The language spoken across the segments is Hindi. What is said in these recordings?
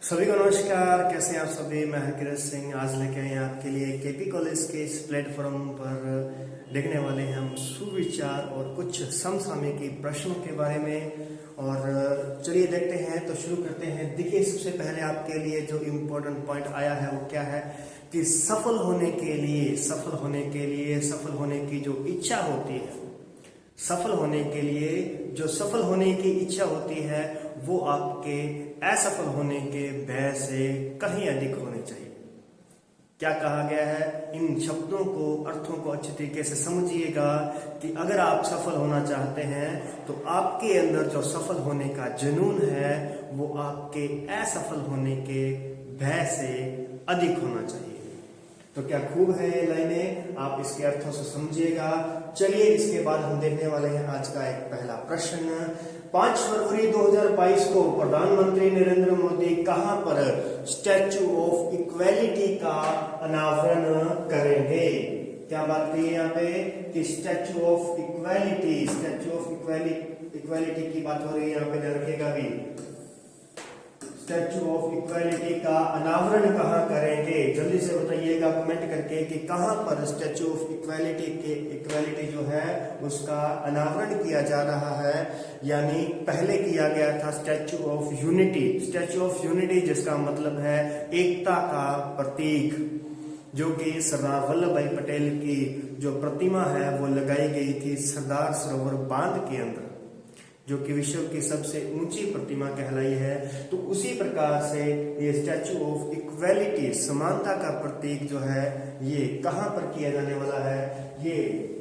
सभी को नमस्कार। कैसे हैं आप सभी। मैं हरकिरत सिंह आज लेके आए हैं आपके लिए केपी कॉलेज के इस प्लेटफॉर्म पर देखने वाले हैं हम सुविचार और कुछ समसामयिकी प्रश्नों के बारे में। और चलिए देखते हैं, तो शुरू करते हैं। देखिए, सबसे पहले आपके लिए जो इम्पोर्टेंट पॉइंट आया है वो क्या है कि सफल होने की जो इच्छा होती है, सफल होने के लिए जो सफल होने की इच्छा होती है वो आपके असफल होने के भय से कहीं अधिक होनी चाहिए। क्या कहा गया है, इन शब्दों को, अर्थों को अच्छी तरीके से समझिएगा कि अगर आप सफल होना चाहते हैं तो आपके अंदर जो सफल होने का जुनून है वो आपके असफल होने के भय से अधिक होना चाहिए। तो क्या खूब है ये लाइनें, आप इसके अर्थों से समझिएगा। चलिए, इसके बाद हम देखने वाले हैं आज का एक पहला प्रश्न। 5 फरवरी 2022 को प्रधानमंत्री नरेंद्र मोदी कहां पर स्टैच्यू ऑफ इक्वालिटी का अनावरण करेंगे? क्या बात कही यहाँ पे कि स्टैच्यू ऑफ इक्वालिटी की बात हो रही है। यहाँ पे ध्यान रखिएगा भी, स्टैच्यू ऑफ इक्वालिटी का अनावरण कहाँ करेंगे? जल्दी से बताइएगा कमेंट करके कि कहां पर स्टैच्यू ऑफ इक्वालिटी जो है उसका अनावरण किया जा रहा है। यानी पहले किया गया था स्टैच्यू ऑफ यूनिटी जिसका मतलब है एकता का प्रतीक, जो कि सरदार वल्लभ भाई पटेल की जो प्रतिमा है वो लगाई गई थी सरदार सरोवर बांध के अंदर, जो कि विश्व की सबसे ऊंची प्रतिमा कहलाई है। तो उसी प्रकार से ये स्टैच्यू ऑफ इक्वालिटी, समानता का प्रतीक जो है, ये कहां पर किया जाने वाला है? ये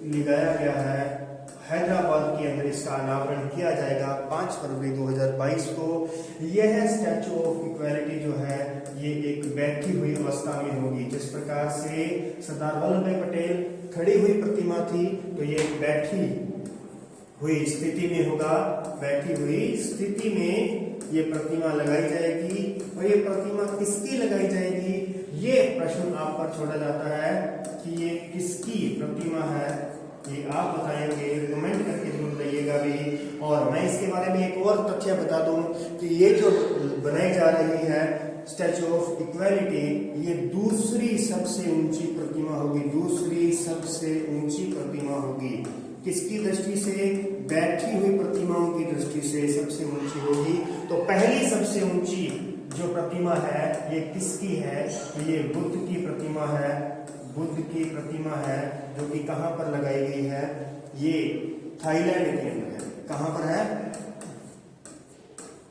लगाया गया है हैदराबाद के अंदर। इसका अनावरण किया जाएगा 5 फरवरी 2022 को। यह स्टैच्यू ऑफ इक्वालिटी जो है ये एक बैठी हुई अवस्था में होगी। जिस प्रकार से सरदार वल्लभ भाई पटेल खड़ी हुई प्रतिमा थी, तो ये बैठी हुई स्थिति में होगा। बैठी हुई स्थिति में ये प्रतिमा लगाई जाएगी। और ये प्रतिमा किसकी लगाई जाएगी, ये प्रश्न आप पर छोड़ा जाता है कि ये किसकी प्रतिमा है, ये आप बताएंगे, कमेंट करके जरूर बताइएगा भी। और मैं इसके बारे में एक और तथ्य बता दूं कि ये जो बनाई जा रही है स्टैच्यू ऑफ इक्वालिटी, ये दूसरी सबसे ऊंची प्रतिमा होगी। दूसरी सबसे ऊंची प्रतिमा होगी। किसकी दृष्टि से? बैठी हुई प्रतिमाओं की दृष्टि से सबसे ऊंची होगी। तो पहली सबसे ऊंची जो प्रतिमा है ये किसकी है? ये बुद्ध की प्रतिमा है। बुद्ध की प्रतिमा है जो कि कहां पर लगाई गई है? ये थाईलैंड के अंदर है। कहां पर है?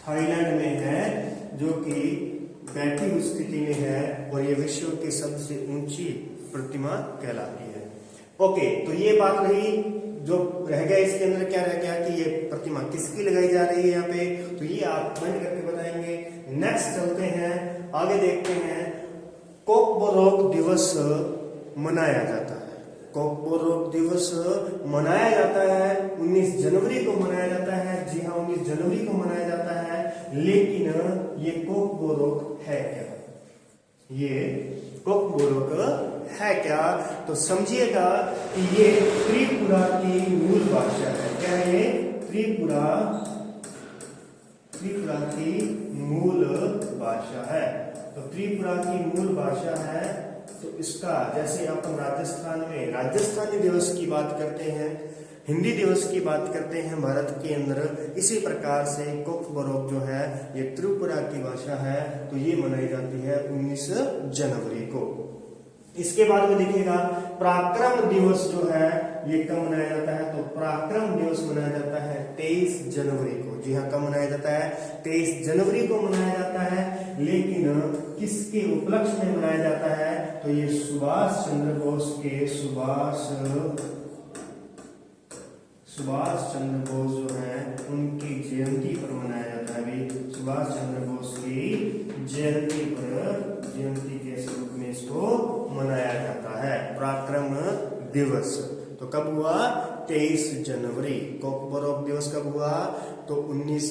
थाईलैंड में है, जो कि बैठी हुई स्थिति में है। और ये विश्व की सबसे ऊंची प्रतिमा कहलाती है। ओके, तो ये बात रही। जो रह गया इसके अंदर क्या रह गया कि ये प्रतिमा किसकी लगाई जा रही है यहाँ पे, तो ये आप कमेंट करके बताएंगे। नेक्स्ट चलते हैं, आगे देखते हैं। कॉकबोरोक दिवस मनाया जाता है। कॉकबोरोक दिवस मनाया जाता है 19 जनवरी को मनाया जाता है। जी हाँ, 19 जनवरी को मनाया जाता है। लेकिन ये कॉकबोरोक है क्या? ये कॉकबोरोक है क्या? तो समझिएगा कि ये त्रिपुरा की मूल भाषा है। क्या है ये? त्रिपुरा की मूल भाषा है। तो त्रिपुरा की मूल भाषा है। तो इसका, जैसे अपन राजस्थान में राजस्थानी दिवस की बात करते हैं, हिंदी दिवस की बात करते हैं भारत के अंदर, इसी प्रकार से कॉकबोरोक जो है ये त्रिपुरा की भाषा है। तो ये मनाई जाती है 19 जनवरी को। इसके बाद में देखिएगा, पराक्रम दिवस जो है ये कब मनाया जाता है? तो पराक्रम दिवस मनाया जाता है 23 जनवरी को। जी हाँ, कब मनाया जाता है? 23 जनवरी को मनाया जाता है। लेकिन किसके उपलक्ष्य में मनाया जाता है? तो ये सुभाष चंद्र बोस जो है उनकी जयंती पर मनाया जाता है। अभी सुभाष चंद्र बोस की जयंती के स्वरूप में इसको मनाया जाता है पराक्रम दिवस। तो कब हुआ? 23 जनवरी। कॉकबोरोक दिवस कब हुआ? तो 19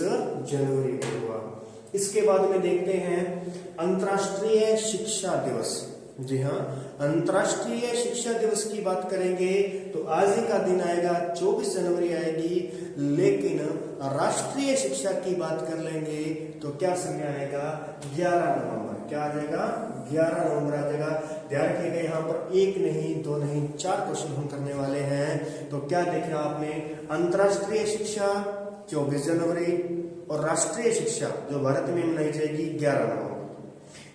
जनवरी को हुआ। इसके बाद में देखते हैं अंतर्राष्ट्रीय शिक्षा दिवस। जी हाँ, अंतर्राष्ट्रीय शिक्षा दिवस की बात करेंगे तो आज ही का दिन आएगा, 24 जनवरी आएगी। लेकिन राष्ट्रीय शिक्षा की बात कर लेंगे तो क्या समय आएगा, 11 नवंबर। क्या आ जाएगा, 11 नवंबर आ जाएगा। ध्यान रखिएगा, यहाँ पर एक नहीं, दो नहीं, 4 क्वेश्चन हम करने वाले हैं। तो क्या देखा आपने, अंतर्राष्ट्रीय शिक्षा 24 जनवरी और राष्ट्रीय शिक्षा जो भारत में मनाई जाएगी 11 नवंबर।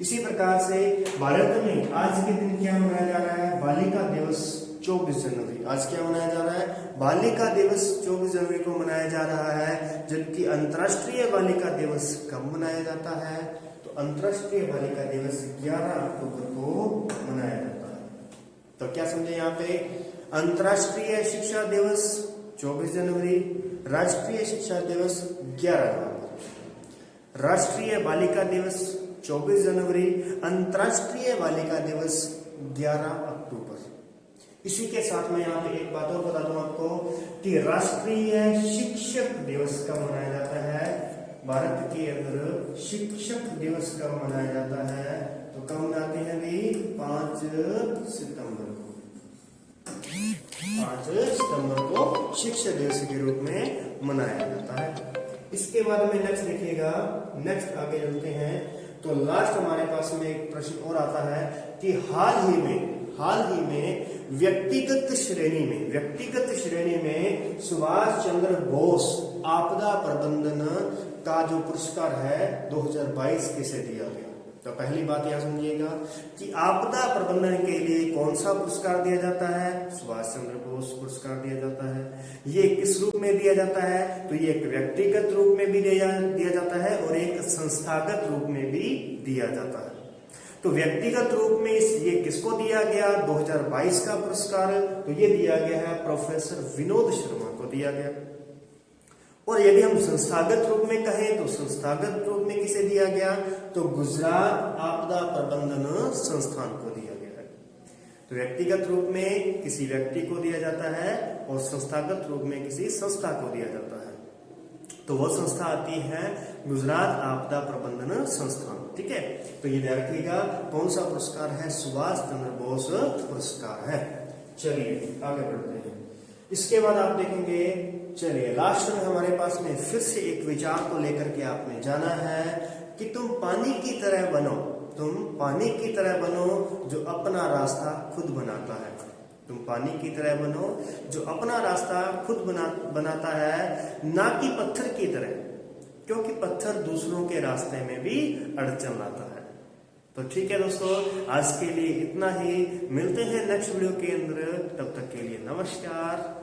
इसी प्रकार से भारत में आज के दिन क्या मनाया जा रहा है, बालिका दिवस 24 जनवरी। आज क्या मनाया जा रहा है, बालिका दिवस 24 जनवरी को मनाया जा रहा है। जबकि अंतर्राष्ट्रीय बालिका दिवस कब मनाया जाता है, तो अंतर्राष्ट्रीय बालिका दिवस 11 अक्टूबर को मनाया जाता है। तो क्या समझे यहाँ पे, अंतर्राष्ट्रीय शिक्षा दिवस 24 जनवरी, राष्ट्रीय शिक्षा दिवस 11 नवंबर, राष्ट्रीय बालिका दिवस 24 जनवरी, अंतर्राष्ट्रीय बालिका दिवस 11 अक्टूबर। इसी के साथ में यहाँ पे एक बात और बता दूं आपको कि राष्ट्रीय शिक्षक दिवस कब मनाया जाता है। भारत के अंदर शिक्षक दिवस कब मनाया जाता है, तो कब मनाते हैं भी, 5 सितंबर को। 5 सितंबर को शिक्षक दिवस के रूप में मनाया जाता है। इसके बाद में नेक्स्ट देखिएगा, नेक्स्ट आगे चलते हैं तो लास्ट हमारे पास में एक प्रश्न और आता है कि हाल ही में व्यक्तिगत श्रेणी में सुभाष चंद्र बोस आपदा प्रबंधन का जो पुरस्कार है 2022 किसे दिया गया। तो पहली बात यह समझिएगा कि आपदा प्रबंधन के लिए कौन सा पुरस्कार दिया जाता है, सुभाष चंद्र बोस पुरस्कार दिया जाता है। ये किस रूप में दिया जाता है, तो ये एक व्यक्तिगत रूप में भी दिया जाता है और एक संस्थागत रूप में भी दिया जाता है। तो व्यक्तिगत रूप में ये किसको दिया गया, 2022 का पुरस्कार तो ये दिया गया है प्रोफेसर विनोद शर्मा को दिया गया। और यदि हम संस्थागत रूप में कहें तो संस्थागत रूप में किसे दिया गया, तो गुजरात आपदा प्रबंधन संस्थान को दिया गया है। तो व्यक्तिगत रूप में किसी व्यक्ति को दिया जाता है और संस्थागत रूप में किसी संस्था को दिया जाता है। तो वह संस्था आती है गुजरात आपदा प्रबंधन संस्थान। ठीक है, तो ये ध्यान रखिएगा कौन सा पुरस्कार है, सुभाष चंद्र बोस पुरस्कार है। चलिए आगे बढ़ते हैं। इसके बाद आप देखेंगे, चलिए लास्ट में हमारे पास में फिर से एक विचार को लेकर के आपने जाना है कि तुम पानी की तरह बनो जो अपना रास्ता खुद बनाता है। तुम पानी की तरह बनो जो अपना रास्ता खुद बनाता है, ना कि पत्थर की तरह, क्योंकि पत्थर दूसरों के रास्ते में भी अड़चन लाता है। तो ठीक है दोस्तों, आज के लिए इतना ही। मिलते हैं नेक्स्ट वीडियो के अंदर, तब तक के लिए नमस्कार।